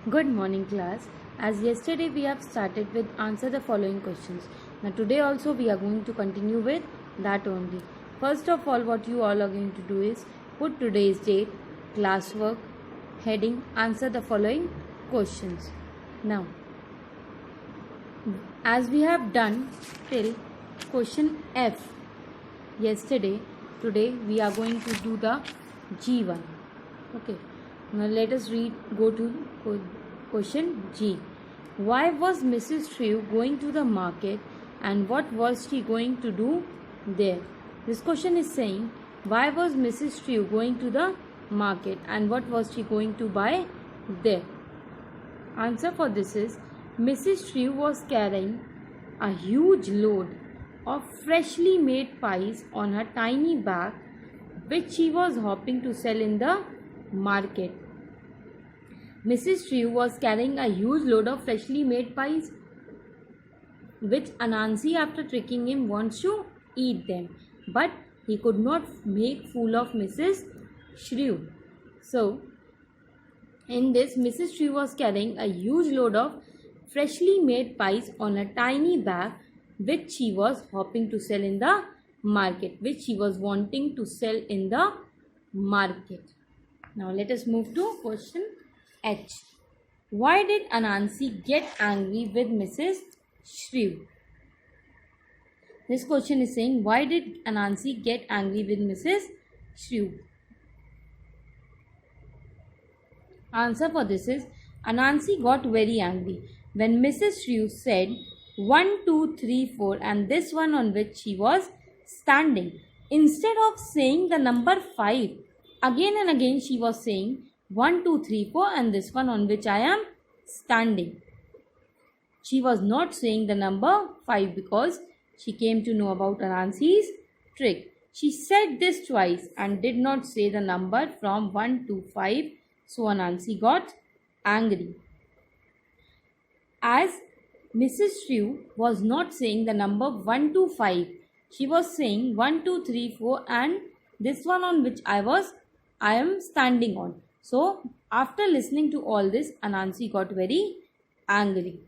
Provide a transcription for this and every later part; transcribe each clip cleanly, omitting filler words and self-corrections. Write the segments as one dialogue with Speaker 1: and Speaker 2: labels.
Speaker 1: Good morning, class. As yesterday we have started with answer the following questions. Now today also we are going to continue with that only. First of all, what you all are going to do is put today's date, classwork, heading, answer the following questions. Now, as we have done till question F yesterday, today we are going to do the G1. Okay. Now let us go to question G. Why was Mrs. Trew going to the market and what was she going to do there? This question is saying, why was Mrs. Trew going to the market and what was she going to buy there? Answer for this is, Mrs. Trew was carrying a huge load of freshly made pies on her tiny bag, which she was hoping to sell in the market. Mrs. Trew was carrying a huge load of freshly made pies, which Anansi, after tricking him, wants to eat them. But he could not make fool of Mrs. Trew. So, in this, Mrs. Trew was carrying a huge load of freshly made pies on a tiny bag, which she was hoping to sell in the market, which she was wanting to sell in the market. Now let us move to question H. Why did Anansi get angry with Mrs. Trew? This question is saying, why did Anansi get angry with Mrs. Trew? Answer for this is, Anansi got very angry when Mrs. Trew said 1, 2, 3, 4 and this one on which she was standing. Instead of saying the number 5, again and again she was saying 1, 2, 3, 4 and this one on which I am standing. She was not saying the number 5 because she came to know about Anansi's trick. She said this twice and did not say the number from 1 to 5. So Anansi got angry. As Mrs. Trew was not saying the number 1 to 5, she was saying 1, 2, 3, 4 and this one on which I am standing on. So after listening to all this, Anansi got very angry.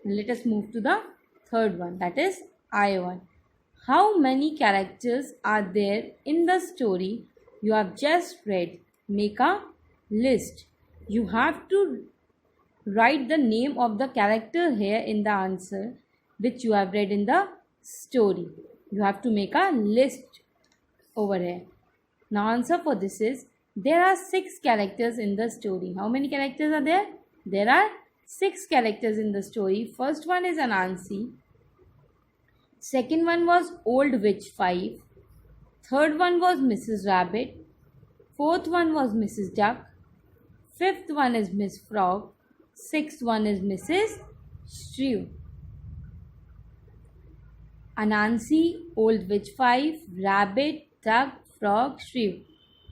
Speaker 1: Let us move to the third one, that is I1. How many characters are there in the story you have just read? Make a list. You have to write the name of the character here in the answer which you have read in the story. You have to make a list over here. Now answer for this is, there are 6 characters in the story. How many characters are there? There are 6 characters in the story. First one is Anansi. Second one was Old Witch 5. Third one was Mrs. Rabbit. Fourth one was Mrs. Duck. Fifth one is Miss Frog. Sixth one is Mrs. Trew. Anansi, Old Witch 5, Rabbit, Duck, Frog, Trew.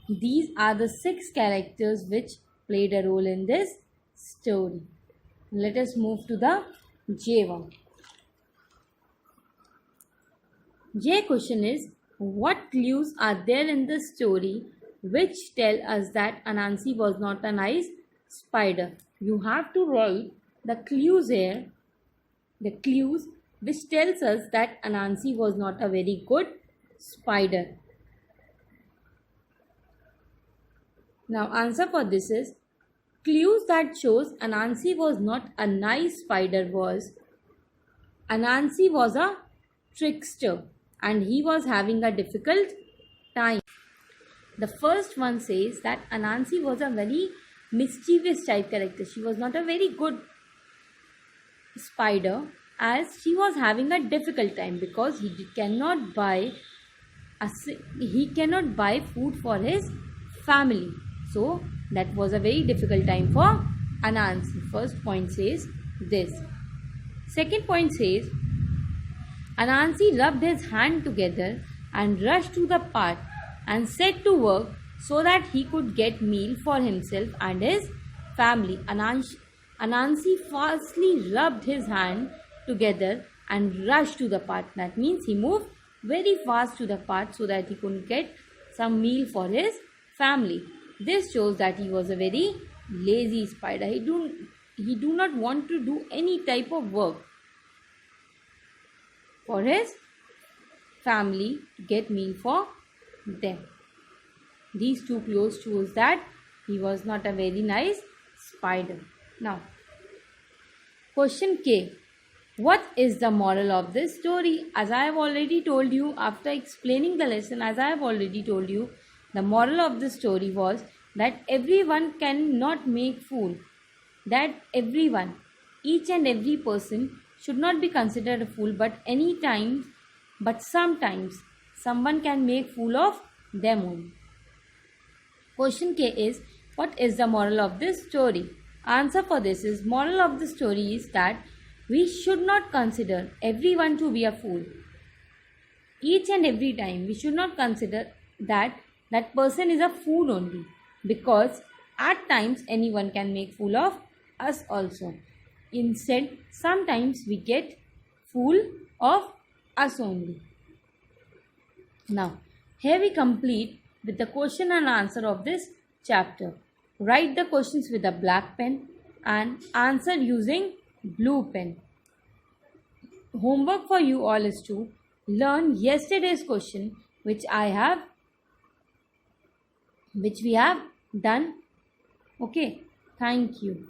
Speaker 1: These are the 6 characters which played a role in this story. Let us move to the J1. J question is, what clues are there in the story which tell us that Anansi was not a nice spider? You have to write the clues here, the clues which tells us that Anansi was not a very good spider. Now answer for this is, clues that shows Anansi was not a nice spider was, Anansi was a trickster and he was having a difficult time. The first one says that Anansi was a very mischievous type character. She was not a very good spider as she was having a difficult time because he cannot buy food for his family. So that was a very difficult time for Anansi. First point says this. Second point says, Anansi rubbed his hand together and rushed to the pot and set to work so that he could get meal for himself and his family. Anansi fastly rubbed his hand together and rushed to the pot. That means he moved very fast to the pot so that he could get some meal for his family. This shows that he was a very lazy spider. he do not want to do any type of work for his family to get meal for them. These two clues shows that he was not a very nice spider. Now, question K. What is the moral of this story? As I have already told you, after explaining the lesson, as I have already told you, the moral of the story was that everyone cannot make fool. That everyone, each and every person should not be considered a fool, but sometimes someone can make fool of them only. Question K is, what is the moral of this story? Answer for this is, moral of the story is that we should not consider everyone to be a fool. Each and every time we should not consider that that person is a fool only, because at times anyone can make fool of us also. Instead, sometimes we get fool of us only. Now, here we complete with the question and answer of this chapter. Write the questions with a black pen and answer using blue pen. Homework for you all is to learn yesterday's question which we have done. Okay, thank you.